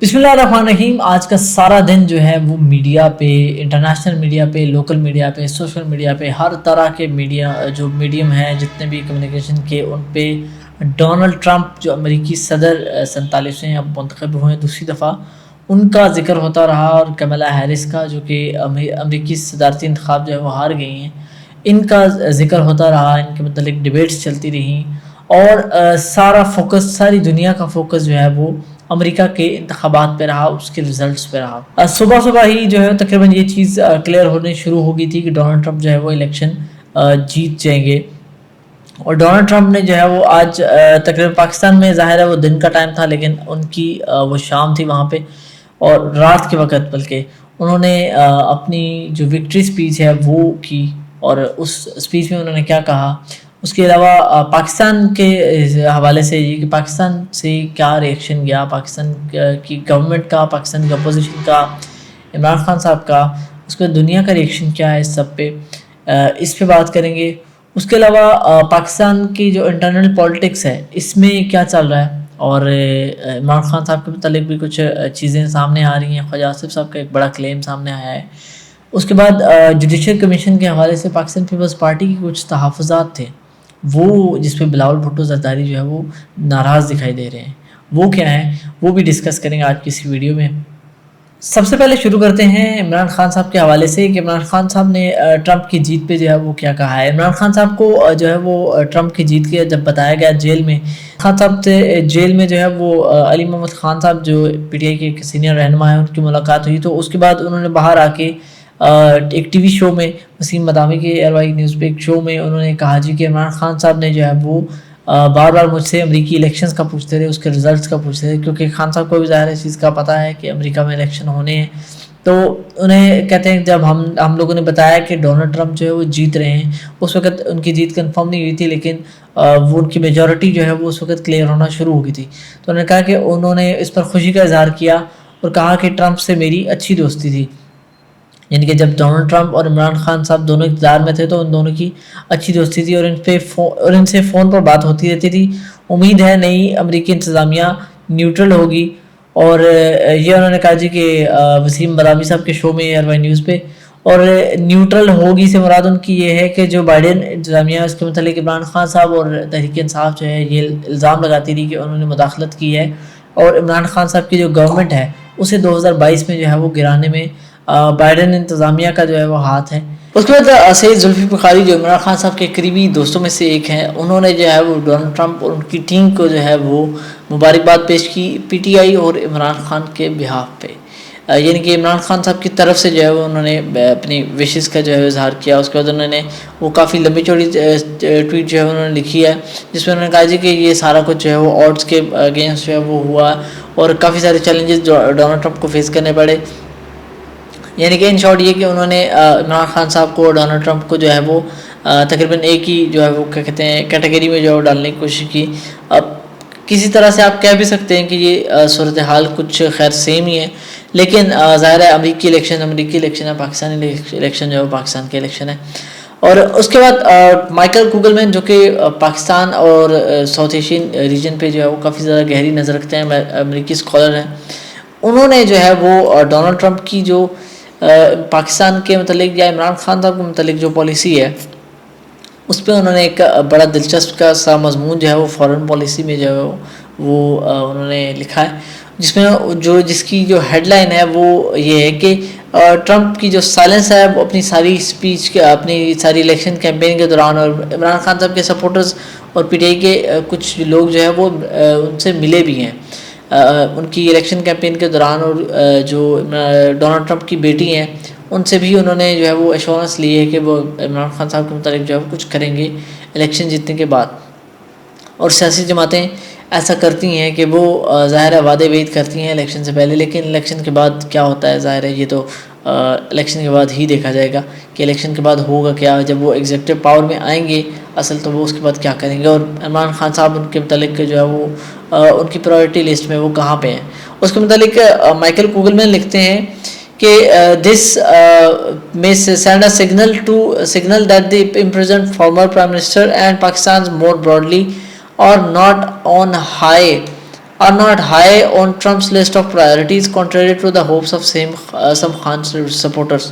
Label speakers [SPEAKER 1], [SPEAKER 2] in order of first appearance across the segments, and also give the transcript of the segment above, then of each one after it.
[SPEAKER 1] بسم اللہ الرحمن الرحیم. آج کا سارا دن جو ہے وہ میڈیا پہ، انٹرنیشنل میڈیا پہ، لوکل میڈیا پہ، سوشل میڈیا پہ، ہر طرح کے میڈیا جو میڈیم ہیں جتنے بھی کمیونیکیشن کے، ان پہ ڈونلڈ ٹرمپ جو امریکی صدر 47ویں اب منتخب ہوئے دوسری دفعہ، ان کا ذکر ہوتا رہا، اور کملا ہیرس کا جو کہ امریکی صدارتی انتخاب جو ہے وہ ہار گئی ہیں، ان کا ذکر ہوتا رہا، ان کے متعلق ڈیبیٹس چلتی رہیں، اور سارا فوکس، ساری دنیا کا فوکس جو ہے وہ امریکہ کے انتخابات پہ رہا، اس کے ریزلٹس پہ رہا. صبح ہی جو ہے تقریباً یہ چیز کلیئر ہونے شروع ہو گئی تھی کہ ڈونلڈ ٹرمپ جو ہے وہ الیکشن جیت جائیں گے. اور ڈونلڈ ٹرمپ نے جو ہے وہ آج تقریباً پاکستان میں ظاہر ہے وہ دن کا ٹائم تھا، لیکن ان کی وہ شام تھی وہاں پہ، اور رات کے وقت بلکہ انہوں نے اپنی جو وکٹری سپیچ ہے وہ کی. اور اس سپیچ میں انہوں نے کیا کہا، اس کے علاوہ پاکستان کے حوالے سے یہ کہ پاکستان سے کیا ریئیکشن گیا، پاکستان کی گورنمنٹ کا، پاکستان کی اپوزیشن کا، عمران خان صاحب کا، اس کے دنیا کا ریئیکشن کیا ہے، اس سب پہ اس پہ بات کریں گے. اس کے علاوہ پاکستان کی جو انٹرنل پولیٹکس ہے اس میں کیا چل رہا ہے، اور عمران خان صاحب کے متعلق بھی کچھ چیزیں سامنے آ رہی ہیں. خواجہ آصف صاحب کا ایک بڑا کلیم سامنے آیا ہے. اس کے بعد جوڈیشل کمیشن کے حوالے سے پاکستان پیپلز پارٹی کی کچھ تحفظات تھے، وہ جس پہ بلاول بھٹو زرداری جو ہے وہ ناراض دکھائی دے رہے ہیں، وہ کیا ہیں وہ بھی ڈسکس کریں گے آج کی اس ویڈیو میں. سب سے پہلے شروع کرتے ہیں عمران خان صاحب کے حوالے سے کہ عمران خان صاحب نے ٹرمپ کی جیت پہ جو ہے وہ کیا کہا ہے. عمران خان صاحب کو جو ہے وہ ٹرمپ کی جیت کے جب بتایا گیا جیل میں، خان صاحب سے جیل میں جو ہے وہ علی محمد خان صاحب جو پی ٹی آئی کے سینئر رہنما ہیں ان کی ملاقات ہوئی. تو اس کے بعد انہوں نے باہر آ کے ایک ٹی وی شو میں، وسیم مدامی کے ایئر وائی نیوز پہ ایک شو میں انہوں نے کہا جی کہ عمران خان صاحب نے جو ہے وہ بار بار مجھ سے امریکی الیکشنز کا پوچھتے رہے، اس کے ریزلٹس کا پوچھتے رہے، کیونکہ خان صاحب کو بھی ظاہر اس چیز کا پتہ ہے کہ امریکہ میں الیکشن ہونے ہیں. تو انہیں کہتے ہیں جب ہم لوگوں نے بتایا کہ ڈونلڈ ٹرمپ جو ہے وہ جیت رہے ہیں، اس وقت ان کی جیت کنفرم نہیں ہوئی تھی، لیکن وہ ان کی میجورٹی جو ہے وہ اس وقت کلیئر ہونا شروع ہو گئی تھی. تو انہوں نے کہا کہ انہوں نے اس پر خوشی کا اظہار کیا اور کہا کہ ٹرمپ سے میری اچھی دوستی تھی. یعنی کہ جب ڈونلڈ ٹرمپ اور عمران خان صاحب دونوں اقتدار میں تھے تو ان دونوں کی اچھی دوستی تھی، اور ان سے فون پر بات ہوتی رہتی تھی. امید ہے نئی امریکی انتظامیہ نیوٹرل ہوگی. اور یہ انہوں نے کہا جی کہ وسیم مدامی صاحب کے شو میں ایئر وائی نیوز پہ، اور نیوٹرل ہوگی سے مراد ان کی یہ ہے کہ جو بائیڈن انتظامیہ اس کے متعلق عمران خان صاحب اور تحریک انصاف جو ہے یہ الزام لگاتی رہی کہ انہوں نے مداخلت کی ہے، اور عمران خان صاحب کی جو گورنمنٹ ہے اسے 2022 میں جو ہے وہ گرانے میں بائیڈن انتظامیہ کا جو ہے وہ ہاتھ ہے. اس کے بعد سید زلفی بخاری جو عمران خان صاحب کے قریبی دوستوں میں سے ایک ہیں، انہوں نے جو ہے وہ ڈونلڈ ٹرمپ اور ان کی ٹیم کو جو ہے وہ مبارکباد پیش کی پی ٹی آئی اور عمران خان کے بہاف پہ. یعنی کہ عمران خان صاحب کی طرف سے جو ہے وہ انہوں نے اپنی وشز کا جو ہے اظہار کیا. اس کے بعد انہوں نے وہ کافی لمبی چوڑی ٹویٹ جو ہے انہوں نے لکھی ہے، جس میں انہوں نے کہا جی کہ یہ سارا کچھ جو ہے وہ آڈس کے اگینسٹ جو ہے وہ ہوا، اور کافی سارے چیلنجز جو ڈونلڈ ٹرمپ کو فیس کرنے پڑے. یعنی کہ ان شارٹ یہ کہ انہوں نے عمران خان صاحب کو اور ڈونلڈ ٹرمپ کو جو ہے وہ تقریباً ایک ہی جو ہے وہ کیا کہتے ہیں کیٹیگری میں جو ہے وہ ڈالنے کی کوشش کی. اب کسی طرح سے آپ کہہ بھی سکتے ہیں کہ یہ صورتحال کچھ خیر سیم ہی ہے، لیکن ظاہر ہے امریکی الیکشن ہے، پاکستانی الیکشن جو ہے وہ پاکستان کے الیکشن ہے. اور اس کے بعد مائیکل کوگلمین جو کہ پاکستان اور ساؤتھ ایشین ریجن پہ جو ہے وہ کافی زیادہ گہری نظر رکھتے ہیں، امریکی اسکالر ہیں، انہوں نے جو ہے وہ ڈونلڈ ٹرمپ کی جو پاکستان کے متعلق یا عمران خان صاحب کے متعلق جو پالیسی ہے اس پہ انہوں نے ایک بڑا دلچسپ کا سا مضمون جو ہے وہ فارن پالیسی میں جو ہے وہ انہوں نے لکھا ہے، جس میں جس کی جو ہیڈ لائن ہے وہ یہ ہے کہ ٹرمپ کی جو سائلنس ہے وہ اپنی ساری سپیچ کے، اپنی ساری الیکشن کیمپین کے دوران، اور عمران خان صاحب کے سپورٹرز اور پی ٹی آئی کے کچھ لوگ جو ہے وہ ان سے ملے بھی ہیں ان کی الیکشن کیمپین کے دوران، اور جو ڈونلڈ ٹرمپ کی بیٹی ہیں ان سے بھی انہوں نے جو ہے وہ ایشورنس لی ہے کہ وہ عمران خان صاحب کے متعلق جو ہے وہ کچھ کریں گے الیکشن جیتنے کے بعد. اور سیاسی جماعتیں ایسا کرتی ہیں کہ وہ ظاہر ہے وعدے وعید کرتی ہیں الیکشن سے پہلے، لیکن الیکشن کے بعد کیا ہوتا ہے ظاہر ہے یہ تو الیکشن کے بعد ہی دیکھا جائے گا کہ الیکشن کے بعد ہوگا کیا. جب وہ ایگزیکٹو پاور میں آئیں گے اصل تو وہ اس کے بعد کیا کریں گے، اور عمران خان صاحب ان کے متعلق جو ہے وہ ان کی پرائورٹی لسٹ میں وہ کہاں پہ ہیں. اس کے متعلق مائیکل کوگلمین لکھتے ہیں کہ this may send a signal that the imprisoned former Prime Minister and Pakistan's more broadly are not on high are not high on Trump's list of priorities, contrary to the hopes of some Khan supporters.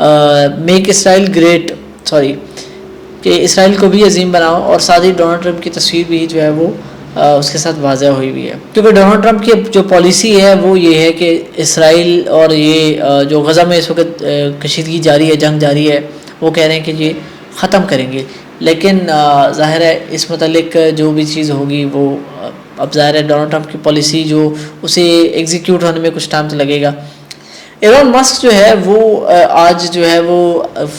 [SPEAKER 1] Make Israel great کہ اسرائیل کو بھی عظیم بناؤ، اور ساتھ ہی Donald Trump کی تصویر بھی جو ہے وہ اس کے ساتھ واضح ہوئی ہوئی ہے، کیونکہ ڈونلڈ ٹرمپ کی جو پالیسی ہے وہ یہ ہے کہ اسرائیل اور یہ جو غزہ میں اس وقت کشیدگی جاری ہے، جنگ جاری ہے، وہ کہہ رہے ہیں کہ یہ ختم کریں گے، لیکن ظاہر ہے اس متعلق جو بھی چیز ہوگی وہ اب ظاہر ہے ڈونلڈ ٹرمپ کی پالیسی جو اسے ایگزیکیوٹ ہونے میں کچھ ٹائم تو لگے گا۔ ایلون مسک جو ہے وہ آج جو ہے وہ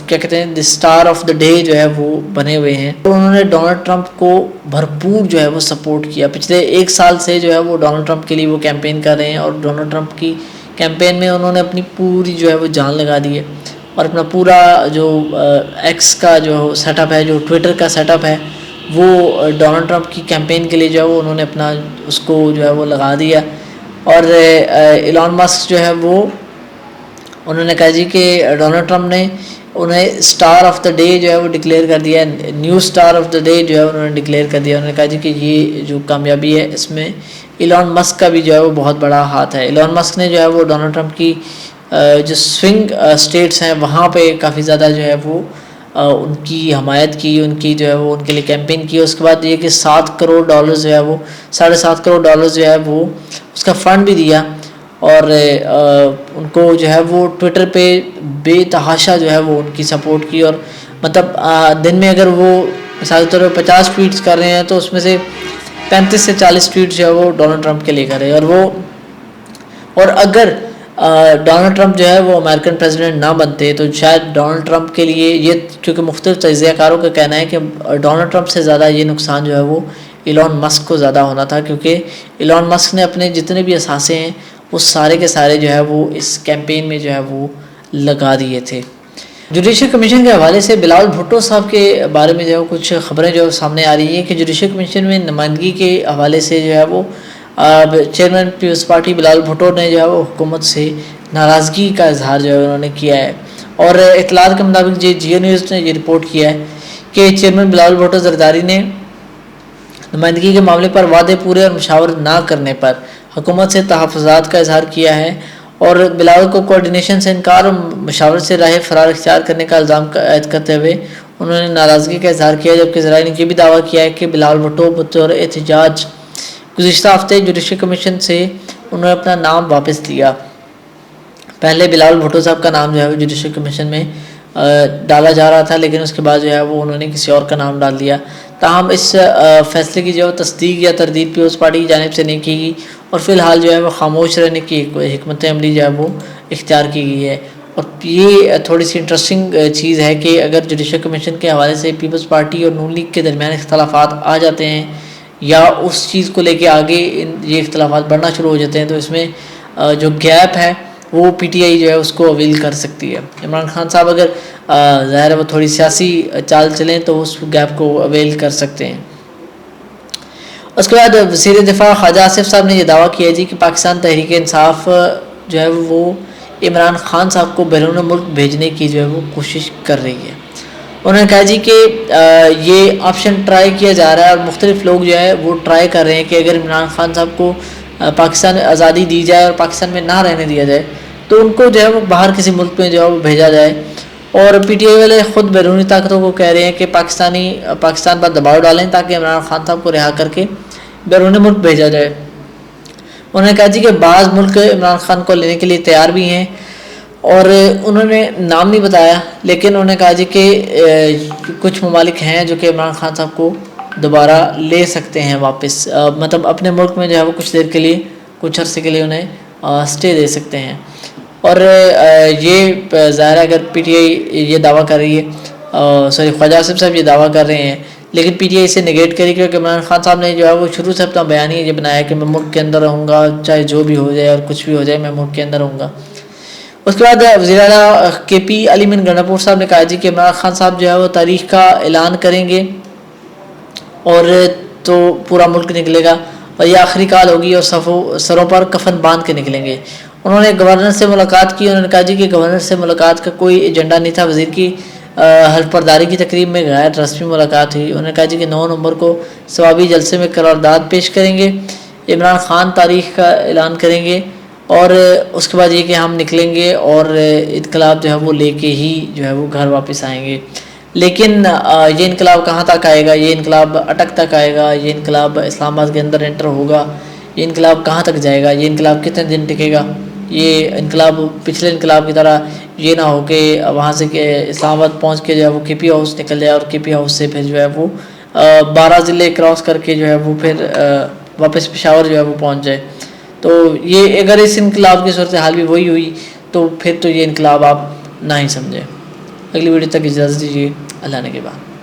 [SPEAKER 1] کیا کہتے ہیں دی اسٹار آف دا ڈے جو ہے وہ بنے ہوئے ہیں، تو انہوں نے ڈونلڈ ٹرمپ کو بھرپور جو ہے وہ سپورٹ کیا، پچھلے 1 سال سے جو ہے وہ ڈونلڈ ٹرمپ کے لیے وہ کیمپین کر رہے ہیں، اور ڈونلڈ ٹرمپ کی کیمپین میں انہوں نے اپنی پوری جو ہے وہ جان لگا دی ہے، اور اپنا پورا جو ایکس کا جو سیٹ اپ ہے، جو ٹویٹر کا سیٹ اپ ہے، وہ ڈونلڈ ٹرمپ کی کیمپین کے لیے جو ہے وہ انہوں نے اپنا اس کو جو ہے وہ لگا دیا۔ اور ایلون مسک جو ہے وہ انہوں نے کہا جی کہ ڈونلڈ ٹرمپ نے انہیں اسٹار آف دا ڈے جو ہے وہ ڈکلیئر کر دیا، new star of the day جو ہے انہوں نے ڈکلیئر کر دیا۔ انہوں نے کہا جی کہ یہ جو کامیابی ہے اس میں ایلون مسک کا بھی جو ہے وہ بہت بڑا ہاتھ ہے۔ ایلون مسک نے جو ہے وہ ڈونلڈ ٹرمپ کی جو سوئنگ اسٹیٹس ہیں وہاں پہ کافی زیادہ جو ہے وہ ان کی حمایت کی، ان کی جو ہے وہ ان کے لیے کیمپین کی۔ اس کے بعد یہ کہ $7 کروڑ جو ہے وہ $7.5 کروڑ جو ہے وہ اس کا فنڈ بھی دیا، اور ان کو جو ہے وہ ٹویٹر پہ بے تحاشا جو ہے وہ ان کی سپورٹ کی، اور مطلب دن میں اگر وہ مثال کے طور پہ 50 ٹویٹس کر رہے ہیں تو اس میں سے 35 سے 40 ٹویٹس جو ہے وہ ڈونلڈ ٹرمپ کے لے کر رہے ہیں، اور اگر ڈونلڈ ٹرمپ جو ہے وہ امریکن پریزیڈنٹ نہ بنتے تو شاید ڈونلڈ ٹرمپ کے لیے یہ، کیونکہ مختلف تجزیہ کاروں کا کہنا ہے کہ ڈونلڈ ٹرمپ سے زیادہ یہ نقصان جو ہے وہ ایلون مسک کو زیادہ ہونا تھا، کیونکہ ایلون مسک نے اپنے جتنے بھی اثاثے ہیں وہ سارے کے سارے جو ہے وہ اس کیمپین میں جو ہے وہ لگا دیے تھے۔ جوڈیشل کمیشن کے حوالے سے بلاول بھٹو صاحب کے بارے میں جو ہے کچھ خبریں جو سامنے آ رہی ہیں کہ جوڈیشل کمیشن میں نمائندگی کے حوالے سے جو ہے وہ چیئرمین پیپلز پارٹی بلاول بھٹو نے جو ہے وہ حکومت سے ناراضگی کا اظہار جو ہے انہوں نے کیا ہے، اور اطلاعات کے مطابق جیو نیوز نے یہ رپورٹ کیا ہے کہ چیئرمین بلاول بھٹو زرداری نے نمائندگی کے معاملے پر وعدے پورے اور مشاورت نہ کرنے پر حکومت سے تحفظات کا اظہار کیا ہے، اور بلاول کو کوارڈینیشن سے انکار اور مشاورت سے راہ فرار اختیار کرنے کا الزام عائد کرتے ہوئے انہوں نے ناراضگی کا اظہار کیا، جبکہ ذرائع نے یہ بھی دعویٰ کیا ہے کہ بلاول بھٹو بطور احتجاج گزشتہ ہفتے جوڈیشل کمیشن سے انہوں نے اپنا نام واپس لیا۔ پہلے بلاول بھٹو صاحب کا نام جو ہے وہ جوڈیشل کمیشن میں ڈالا جا رہا تھا، لیکن اس کے بعد جو ہے وہ انہوں نے کسی اور کا نام ڈال دیا۔ تاہم اس فیصلے کی جو تصدیق یا تردید پیپلز پارٹی کی جانب سے نہیں کی گئی، اور فی الحال جو ہے وہ خاموش رہنے کی حکمت عملی جو ہے وہ اختیار کی گئی ہے۔ اور یہ تھوڑی سی انٹرسٹنگ چیز ہے کہ اگر جوڈیشل کمیشن کے حوالے سے پیپلز پارٹی اور نون لیگ کے درمیان اختلافات آ جاتے ہیں، یا اس چیز کو لے کے آگے یہ اختلافات بڑھنا شروع ہو جاتے ہیں، تو اس میں جو گیپ ہے وہ پی ٹی آئی جو ہے اس کو اویل کر سکتی ہے۔ عمران خان صاحب اگر ظاہر ہے وہ تھوڑی سیاسی چال چلیں تو اس گیپ کو اویل کر سکتے ہیں۔ اس کے بعد وزیر دفاع خواجہ آصف صاحب نے یہ دعویٰ کیا جی کہ پاکستان تحریک انصاف جو ہے وہ عمران خان صاحب کو بیرون ملک بھیجنے کی جو ہے وہ کوشش کر رہی ہے۔ انہوں نے کہا جی کہ یہ آپشن ٹرائی کیا جا رہا ہے، اور مختلف لوگ جو ہے وہ ٹرائی کر رہے ہیں کہ اگر عمران خان صاحب کو پاکستان میں آزادی دی جائے اور پاکستان میں نہ رہنے دیا جائے تو ان کو جو ہے وہ باہر کسی ملک میں جو ہے وہ بھیجا جائے، اور پی ٹی آئی والے خود بیرونی طاقتوں کو کہہ رہے ہیں کہ پاکستان پر دباؤ ڈالیں تاکہ عمران خان صاحب کو رہا کر کے بیرون ملک بھیجا جائے۔ انہوں نے کہا جی کہ بعض ملک عمران خان کو لینے کے لیے تیار بھی ہیں، اور انہوں نے نام نہیں بتایا، لیکن انہوں نے کہا جی کہ کچھ ممالک ہیں جو کہ عمران خان صاحب کو دوبارہ لے سکتے ہیں واپس، مطلب اپنے ملک میں جو ہے وہ کچھ دیر کے لیے، کچھ عرصے کے لیے انہیں اسٹے دے سکتے ہیں۔ اور یہ ظاہر ہے اگر پی ٹی آئی یہ دعویٰ کر رہی ہے، خواجہ آصف صاحب یہ دعویٰ کر رہے ہیں، لیکن پی ٹی آئی اسے نگیٹ کری، کیونکہ عمران خان صاحب نے جو ہے وہ شروع سے اپنا بیان ہی یہ بنایا کہ میں ملک کے اندر رہوں گا، چاہے جو بھی ہو جائے اور کچھ بھی ہو جائے میں ملک کے اندر رہوں گا۔ اس کے بعد وزیر اعلیٰ کے پی علی من گنڈاپور صاحب نے کہا جی کہ عمران خان صاحب جو ہے وہ تاریخ کا اعلان کریں گے اور تو پورا ملک نکلے گا، اور یہ آخری کال ہوگی اور سروں پر کفن باندھ کے نکلیں گے۔ انہوں نے گورنر سے ملاقات کی، انہوں نے کہا جی کہ گورنر سے ملاقات کا کوئی ایجنڈا نہیں تھا، وزیر کی حلف برداری کی تقریب میں غیر رسمی ملاقات ہوئی۔ انہوں نے کہا جی کہ 9 نومبر کو ثوابی جلسے میں قرارداد پیش کریں گے، عمران خان تاریخ کا اعلان کریں گے، اور اس کے بعد یہ کہ ہم نکلیں گے اور انقلاب جو ہے وہ لے کے ہی جو ہے وہ گھر واپس آئیں گے. لیکن یہ انقلاب کہاں تک آئے گا؟ یہ انقلاب اٹک تک آئے گا؟ یہ انقلاب اسلام آباد کے اندر انٹر ہوگا؟ یہ انقلاب کہاں تک جائے گا؟ یہ انقلاب کتنے دن ٹکے گا؟ یہ انقلاب پچھلے انقلاب کی طرح یہ نہ ہو کہ وہاں سے کہ اسلام آباد پہنچ کے جو ہے وہ کے پی ہاؤس نکل جائے اور کے پی ہاؤس سے پھر جو ہے وہ 12 ضلع کراس کر کے جو ہے وہ پھر واپس پشاور جو ہے وہ پہنچ جائے. تو یہ اگر اس انقلاب کی صورتحال بھی وہی ہوئی تو پھر تو یہ انقلاب آپ نہ ہی سمجھیں. اگلی ویڈیو تک اجازت دیجیے. اللہ نے کے بعد.